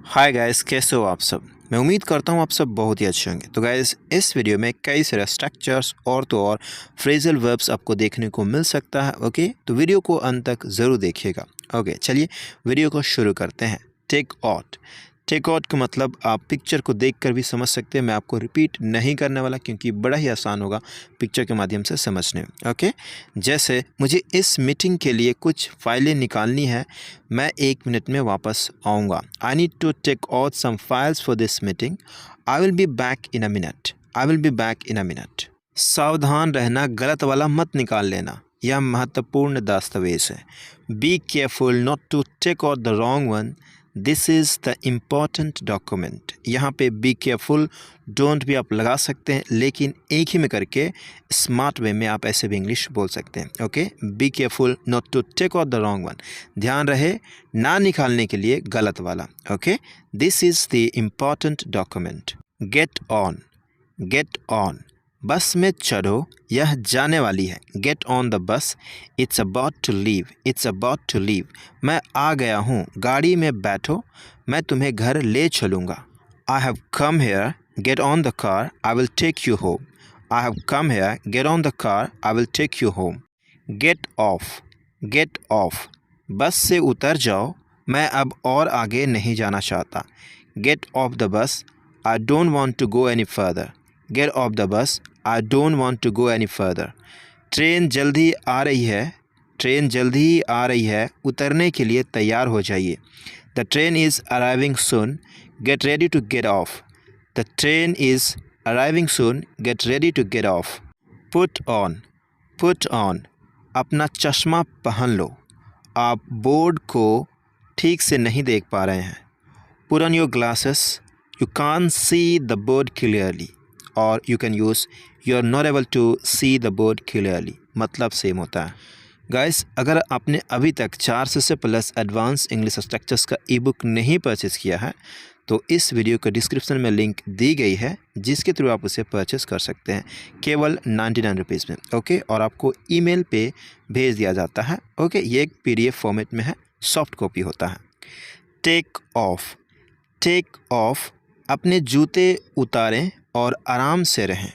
Hi guys, कैसे हो आप सब। मैं उम्मीद करता हूँ आप सब बहुत ही अच्छे होंगे। तो गाइस, इस वीडियो में कई सारे स्ट्रक्चर्स और तो और फ्रेजल वर्ब्स आपको देखने को मिल सकता है। ओके, तो वीडियो को अंत तक ज़रूर देखिएगा। ओके, चलिए वीडियो को शुरू करते हैं। Take out. टेक आउट का मतलब आप पिक्चर को देखकर भी समझ सकते हैं। मैं आपको रिपीट नहीं करने वाला क्योंकि बड़ा ही आसान होगा पिक्चर के माध्यम से समझने में। ओके, जैसे मुझे इस मीटिंग के लिए कुछ फाइलें निकालनी है, मैं 1 मिनट में वापस आऊँगा। I need to take out some files for this meeting. I will be back in a minute. I will be back in a minute. सावधान रहना, गलत वाला मत निकाल लेना, यह महत्वपूर्ण दस्तावेज है। Be careful not to take out the wrong one, this is the important document. यहाँ पे बी केयरफुल डोंट भी आप लगा सकते हैं, लेकिन एक ही में करके स्मार्ट वे में आप ऐसे भी इंग्लिश बोल सकते हैं। Okay, be careful not to take out the wrong one, ध्यान रहे ना निकालने के लिए गलत वाला। Okay, this is the important document. Get on. Get on, bus में चढ़ो, यह जाने वाली है। Get on the bus, it's about to leave. It's about to leave, मैं आ गया हूँ, गाड़ी में बैठो, मैं तुम्हें घर ले चलूँगा। I have come here, get on the car, I will take you home. I have come here, get on the car, I will take you home. Get off. Get off, bus से उतर जाओ, मैं अब और आगे नहीं जाना चाहता। Gate off the bus, I don't want to go any further. Get off the bus, I don't want to go any further. Train जल्दी आ रही है। ट्रेन जल्दी ही आ रही है, उतरने के लिए तैयार हो जाइए। The train is arriving soon, get ready to get off. The train is arriving soon, get ready to get off. Put on. Put on, अपना चश्मा पहन लो, आप बोर्ड को ठीक से नहीं देख पा रहे हैं। Put on your glasses, you can see the board clearly. और you can use you are not able to see the board clearly, मतलब सेम होता है। गाइस, अगर आपने अभी तक 400 से प्लस एडवांस इंग्लिश स्ट्रक्चर्स का ई बुक नहीं परचेज़ किया है तो इस वीडियो के डिस्क्रिप्शन में लिंक दी गई है, जिसके थ्रू आप उसे परचेज़ कर सकते हैं केवल 99 रुपीज़ में। ओके, और आपको ईमेल पे भेज दिया जाता है। ओके, ये एक PDF फॉर्मेट में है, सॉफ्ट कॉपी होता है। Take of. टेक ऑफ, अपने जूते उतारें और आराम से रहें।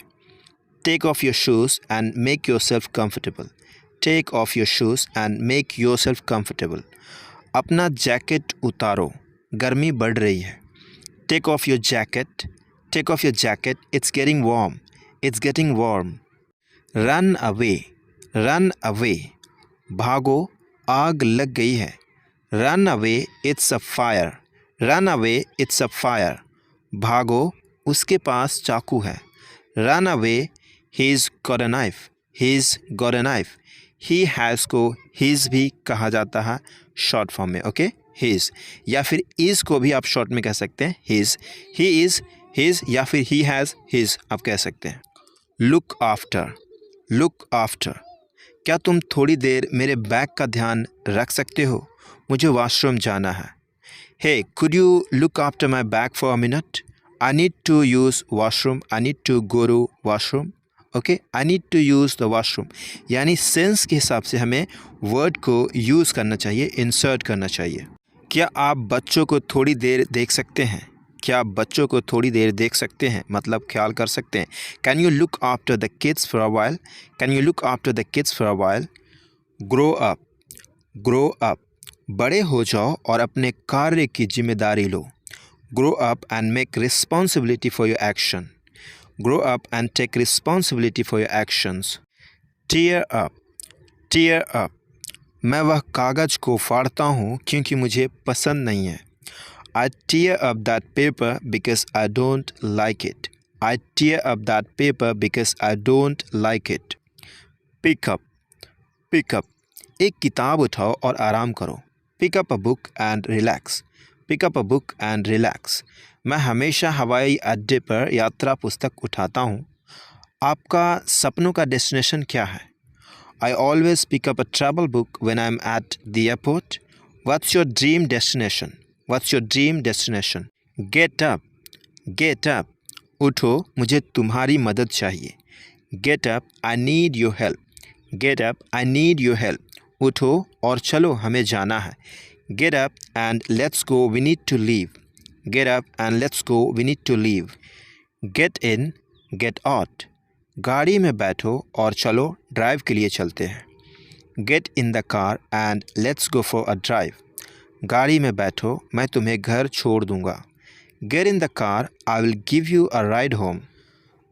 Take off your shoes and make yourself comfortable. Take off your shoes and make yourself comfortable, अपना जैकेट उतारो, गर्मी बढ़ रही है। Take off your jacket. Take off your jacket, it's getting warm. It's getting warm. Run away. Run away, भागो, आग लग गई है। Run away, it's a fire. Run away, it's a fire, भागो, उसके पास चाकू है। Run away, he is got a knife. He is got a knife. He has को हीज़ भी कहा जाता है शॉर्ट फॉर्म में। ओके, हीज़ या फिर इज़ को भी आप शॉर्ट में कह सकते हैं हीज़। ही इज़ हीज़ या फिर ही हैज़ हीज़ आप कह सकते हैं। Look after. लुक आफ्टर, क्या तुम थोड़ी देर मेरे बैग का ध्यान रख सकते हो, मुझे वॉशरूम जाना है। Hey, could you look after my bag for a minute, I need to use washroom, I need to go to washroom. Okay, I need to use the washroom, यानी सेंस के हिसाब से हमें वर्ड को use करना चाहिए, insert करना चाहिए। क्या आप बच्चों को थोड़ी देर देख सकते हैं। क्या आप बच्चों को थोड़ी देर देख सकते हैं, मतलब ख्याल कर सकते हैं। Can you look after the kids for a while. Can you look after the kids for a while. Grow up. Grow up, बड़े हो जाओ और अपने कार्य की जिम्मेदारी लो। Grow up and make responsibility for your action. Grow up and take responsibility for your actions. Tear up. Tear up, मैं वह कागज़ को फाड़ता हूँ क्योंकि मुझे पसंद नहीं है। I tear up that paper because I don't like it. I tear up that paper because I don't like it. Pick up. Pick up, एक किताब उठाओ और आराम करो। Pick up a book and relax. Pick up a book and relax. मैं हमेशा हवाई अड्डे पर यात्रा पुस्तक उठाता हूँ। आपका सपनों का डेस्टिनेशन क्या है? I always pick up a travel book when I'm at the airport. What's your dream destination? What's your dream destination? Get up. Get up, उठो, मुझे तुम्हारी मदद चाहिए। Get up, I need your help. Get up, I need your help. उठो और चलो, हमें जाना है। Get up and let's go, we need to leave. Get up and let's go, we need to leave. Get in, get out, गाड़ी में बैठो और चलो ड्राइव के लिए चलते हैं। Get in the car and let's go for a drive, गाड़ी में बैठो, मैं तुम्हें घर छोड़ दूंगा। Get in the car, I will give you a ride home.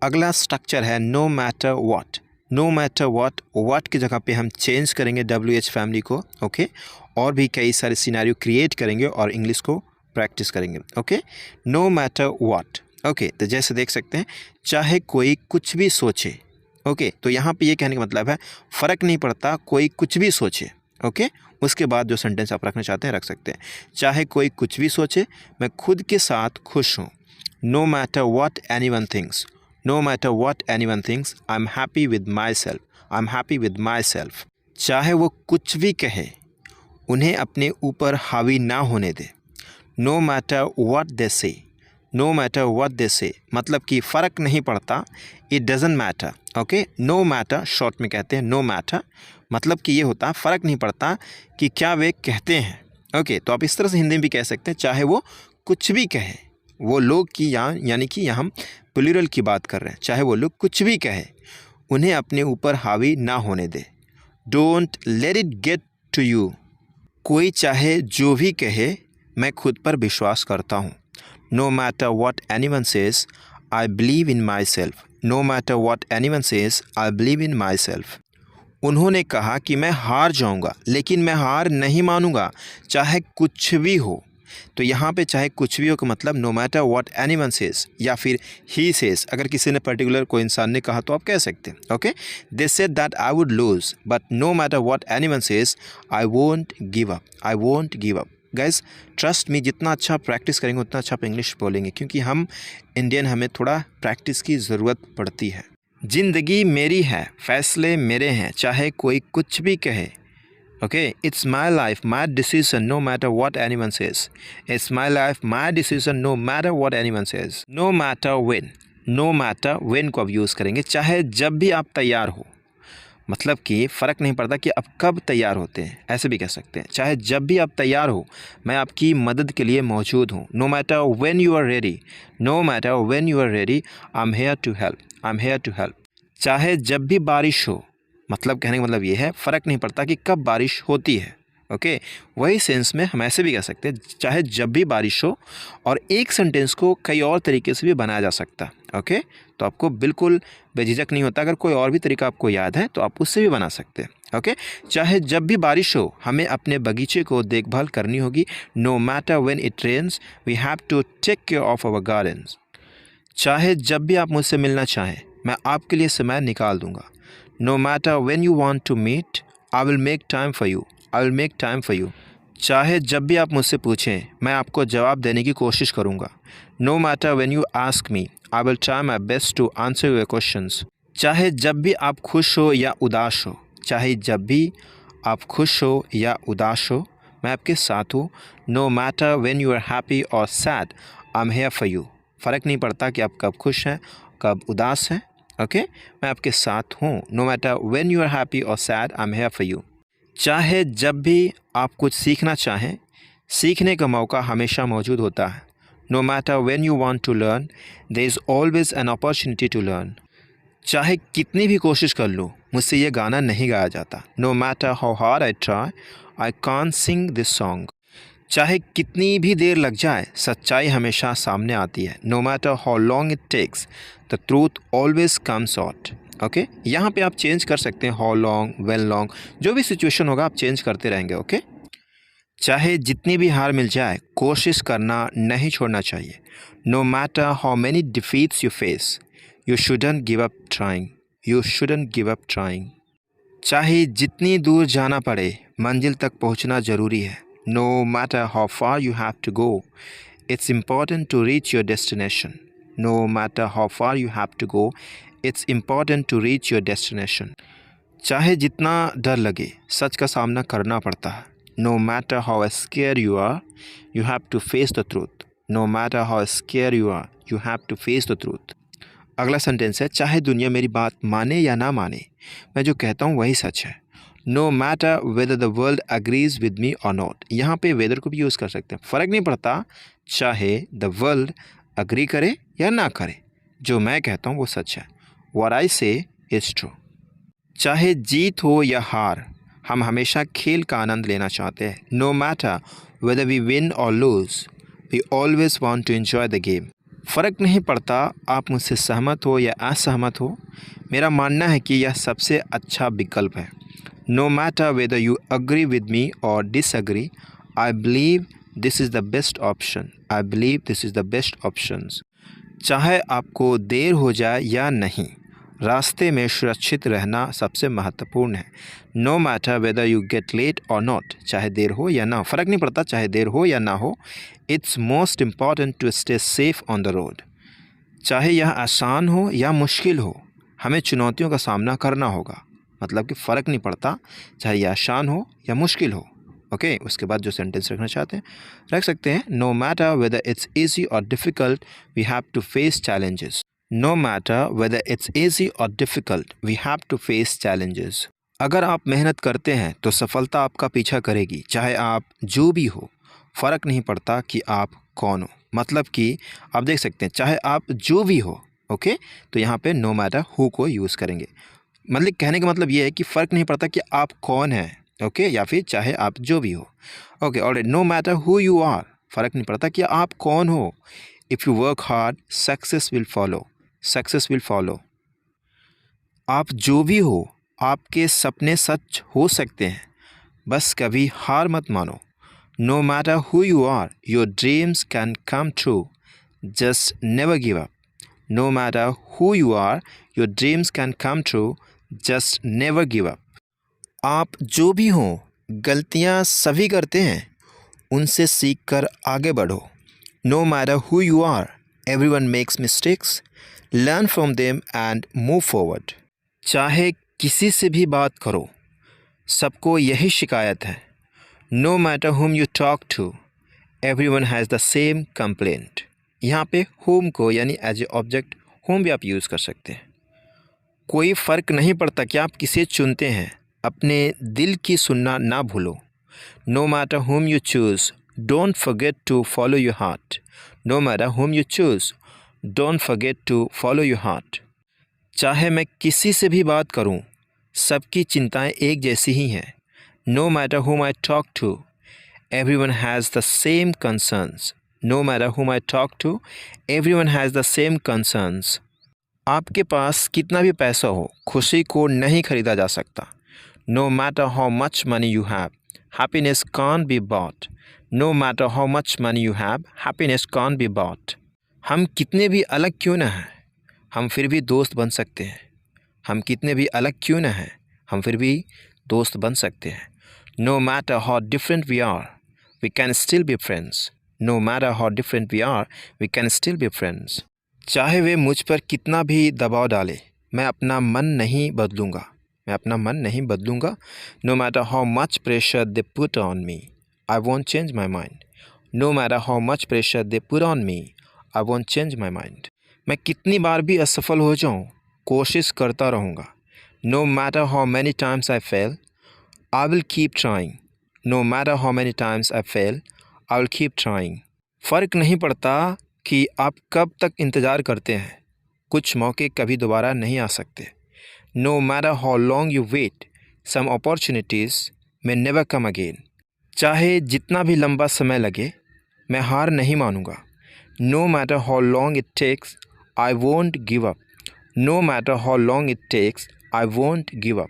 अगला स्ट्रक्चर है no matter what. No matter what की जगह पे हम चेंज करेंगे WH फैमिली को, ओके। और भी कई सारे सिनेरियो क्रिएट करेंगे और इंग्लिश को प्रैक्टिस करेंगे, okay. No matter what, okay. तो जैसे देख सकते हैं, चाहे कोई कुछ भी सोचे, ओके। तो यहाँ पे ये कहने का मतलब है फ़र्क नहीं पड़ता कोई कुछ भी सोचे, ओके। उसके बाद जो सेंटेंस आप रखना चाहते हैं रख सकते हैं। चाहे कोई कुछ भी सोचे, मैं खुद के साथ खुश हूँ। No matter what anyone thinks, no matter what anyone thinks, I am happy with myself, I am happy with myself. चाहे वो कुछ भी कहे, उन्हें अपने ऊपर हावी ना होने दे। नो मैटर व्हाट दे से, नो मैटर व्हाट दे से मतलब कि फ़र्क नहीं पड़ता, it doesn't matter, okay. No matter शॉर्ट में कहते हैं नो मैटर, मतलब कि ये होता है फ़र्क नहीं पड़ता कि क्या वे कहते हैं, ओके। तो आप इस तरह से हिंदी में भी कह सकते हैं, चाहे वो कुछ भी कहे, वो लोग की यानी कि यहाँ हम प्लूरल की बात कर रहे हैं। चाहे वो लोग कुछ भी कहे, उन्हें अपने ऊपर हावी ना होने दे। Don't let it get to you, कोई चाहे जो भी कहे, मैं खुद पर विश्वास करता हूँ। No matter what anyone says, I believe in myself, no matter what anyone says, I believe in myself. उन्होंने कहा कि मैं हार जाऊंगा, लेकिन मैं हार नहीं मानूंगा, चाहे कुछ भी हो। तो यहाँ पे चाहे कुछ भी हो का मतलब no matter what anyone says या फिर ही सेज, अगर किसी ने पर्टिकुलर कोई इंसान ने कहा तो आप कह सकते हैं, okay. They said that I would lose but no matter what anyone says, I won't give up, I won't give up. Guys trust me, जितना अच्छा प्रैक्टिस करेंगे उतना अच्छा आप इंग्लिश बोलेंगे, क्योंकि हम इंडियन, हमें थोड़ा प्रैक्टिस की ज़रूरत पड़ती है। ज़िंदगी मेरी है, फैसले मेरे हैं, चाहे कोई कुछ भी कहे, okay. It's my life my decision no matter what anyone says, it's my life my decision no matter what anyone says. No matter when, no matter when को अब यूज़ करेंगे, चाहे जब भी आप तैयार हो, मतलब कि फ़र्क नहीं पड़ता कि आप कब तैयार होते हैं, ऐसे भी कह सकते हैं। चाहे जब भी आप तैयार हो, मैं आपकी मदद के लिए मौजूद हूँ। No matter when you are ready, no matter when you are ready, I am here to help, I am here to help. चाहे जब भी बारिश हो, मतलब कहने का मतलब ये है फ़र्क नहीं पड़ता कि कब बारिश होती है, ओके। वही सेंस में हम ऐसे भी कह सकते हैं, चाहे जब भी बारिश हो। और एक सेंटेंस को कई और तरीके से भी बनाया जा सकता है, ओके। तो आपको बिल्कुल बेझिझक नहीं होता, अगर कोई और भी तरीका आपको याद है तो आप उससे भी बना सकते हैं, ओके। चाहे जब भी बारिश हो, हमें अपने बगीचे को देखभाल करनी होगी। No matter when it rains, we have to take care of our gardens. चाहे जब भी आप मुझसे मिलना चाहें, मैं आपके लिए समय निकाल दूंगा। No matter when you want to meet, I will make time for you, I will make time for you. चाहे जब भी आप मुझसे पूछें, मैं आपको जवाब देने की कोशिश करूंगा। No matter when you ask me, I will try my best to answer your questions. चाहे जब भी आप खुश हो या उदास हो, चाहे जब भी आप खुश हो या उदास हो, मैं आपके साथ हूँ। No matter when you are happy और sad, I am here for you. फ़र्क नहीं पड़ता कि आप कब खुश हैं कब उदास हैं, ओके। मैं आपके साथ हूँ। No matter when you are happy और sad, I am here for you. चाहे जब भी आप कुछ सीखना चाहें, सीखने का मौका हमेशा मौजूद होता है। No matter when you want to learn, there is always an opportunity to learn. चाहे कितनी भी कोशिश कर लूँ, मुझसे ये गाना नहीं गाया जाता। No matter how hard I try, I can't sing this song. चाहे कितनी भी देर लग जाए, सच्चाई हमेशा सामने आती है। No matter how long it takes, the truth always comes out, okay. यहाँ पे आप चेंज कर सकते हैं, हाउ लॉन्ग, वेल लॉन्ग, जो भी सिचुएशन होगा आप चेंज करते रहेंगे, ओके। चाहे जितनी भी हार मिल जाए, कोशिश करना नहीं छोड़ना चाहिए। No matter how many defeats you face, you shouldn't give up trying, you shouldn't give up trying. चाहे जितनी दूर जाना पड़े, मंजिल तक पहुंचना ज़रूरी है। No matter how far you have to go, it's important to reach your destination. No matter how far you have to go, it's important to reach your destination. चाहे जितना डर लगे, सच का सामना करना पड़ता है। No matter how scare you are, you have to face the truth. No matter how scare you are, you have to face the truth. अगला सेंटेंस है, चाहे दुनिया मेरी बात माने या ना माने, मैं जो कहता हूँ वही सच है। No matter whether the world agrees with me or not. यहाँ पे वेदर को भी यूज़ कर सकते हैं, फ़र्क नहीं पड़ता चाहे द वर्ल्ड अग्री करे या ना करे, जो मैं कहता हूँ वो सच है। व्हाट आई से इज ट्रू। चाहे जीत हो या हार, हम हमेशा खेल का आनंद लेना चाहते हैं। No matter whether we win और lose, we always want to enjoy the game. फ़र्क नहीं पड़ता आप मुझसे सहमत हो या असहमत हो, मेरा मानना है कि यह सबसे अच्छा विकल्प है। No matter whether you agree with me और disagree, I believe this is the best option. I believe this is the best options. चाहे आपको देर हो जाए या नहीं, रास्ते में सुरक्षित रहना सबसे महत्वपूर्ण है। No matter whether you get late or not, चाहे देर हो या ना हो, फ़र्क नहीं पड़ता चाहे देर हो या ना हो। It's most important to stay safe on the road. चाहे यह आसान हो या मुश्किल हो, हमें चुनौतियों का सामना करना होगा। मतलब कि फ़र्क नहीं पड़ता चाहे यह आसान हो या मुश्किल हो। ओके, उसके बाद जो सेंटेंस रखना चाहते हैं रख सकते हैं। No matter whether it's easy और difficult, we have to face challenges. No matter whether it's easy और difficult, we have to face challenges. अगर आप मेहनत करते हैं तो सफलता आपका पीछा करेगी, चाहे आप जो भी हो। फ़र्क नहीं पड़ता कि आप कौन हो। मतलब कि आप देख सकते हैं चाहे आप जो भी हो। ओके, तो यहाँ पे नो मैटर हु को यूज़ करेंगे। मतलब कहने का मतलब ये है कि फ़र्क नहीं पड़ता कि आप कौन हैं। ओके, या फिर चाहे आप जो भी हो। Okay, alright. No matter who you are, फ़र्क नहीं पड़ता कि आप कौन हो। If you work hard success will follow, success will follow. आप जो भी हो, आपके सपने सच हो सकते हैं, बस कभी हार मत मानो। No matter who you are, your dreams can come true, just never give up. No matter who you are, your dreams can come true, just never give up. आप जो भी हों, गलतियाँ सभी करते हैं, उनसे सीख कर आगे बढ़ो। No matter who you are, everyone makes mistakes, learn from them and move forward. चाहे किसी से भी बात करो, सबको यही शिकायत है। No matter whom you talk to, everyone has the same complaint. यहाँ पे हुम को यानी एज ए ऑब्जेक्ट हुम भी आप यूज़ कर सकते हैं। कोई फ़र्क नहीं पड़ता कि आप किसे चुनते हैं, अपने दिल की सुनना ना भूलो। No matter whom you choose, don't forget to follow your heart. No matter whom you choose, don't forget to follow your heart. चाहे मैं किसी से भी बात करूं, सबकी चिंताएं एक जैसी ही हैं। No matter whom I talk to, everyone has the same concerns. No matter whom I talk to, everyone has the same concerns. आपके पास कितना भी पैसा हो, खुशी को नहीं खरीदा जा सकता। No matter how much money you have, happiness can't be bought. No matter how much money you have, happiness can't be bought. हम कितने भी अलग क्यों ना हैं, हम फिर भी दोस्त बन सकते हैं। हम कितने भी अलग क्यों ना हैं, हम फिर भी दोस्त बन सकते हैं। No matter how different we are, we can still be friends. No matter how different we are, we can still be friends. चाहे वे मुझ पर कितना भी दबाव डाले, मैं अपना मन नहीं बदलूँगा। मैं अपना मन नहीं बदलूँगा। No matter how much pressure they put on me, I won't change my mind. No matter how much pressure they put on me, I won't change my mind. मैं कितनी बार भी असफल हो जाऊँ, कोशिश करता रहूँगा। No matter how many times I fail, I will keep trying. No matter how many times I fail, I will keep trying. फ़र्क नहीं पड़ता कि आप कब तक इंतज़ार करते हैं, कुछ मौके कभी दोबारा नहीं आ सकते। No matter how long you wait, some opportunities may never come again. चाहे जितना भी लंबा समय लगे, मैं हार नहीं मानूंगा। No matter how long it takes, I won't give up. No matter how long it takes, I won't give up.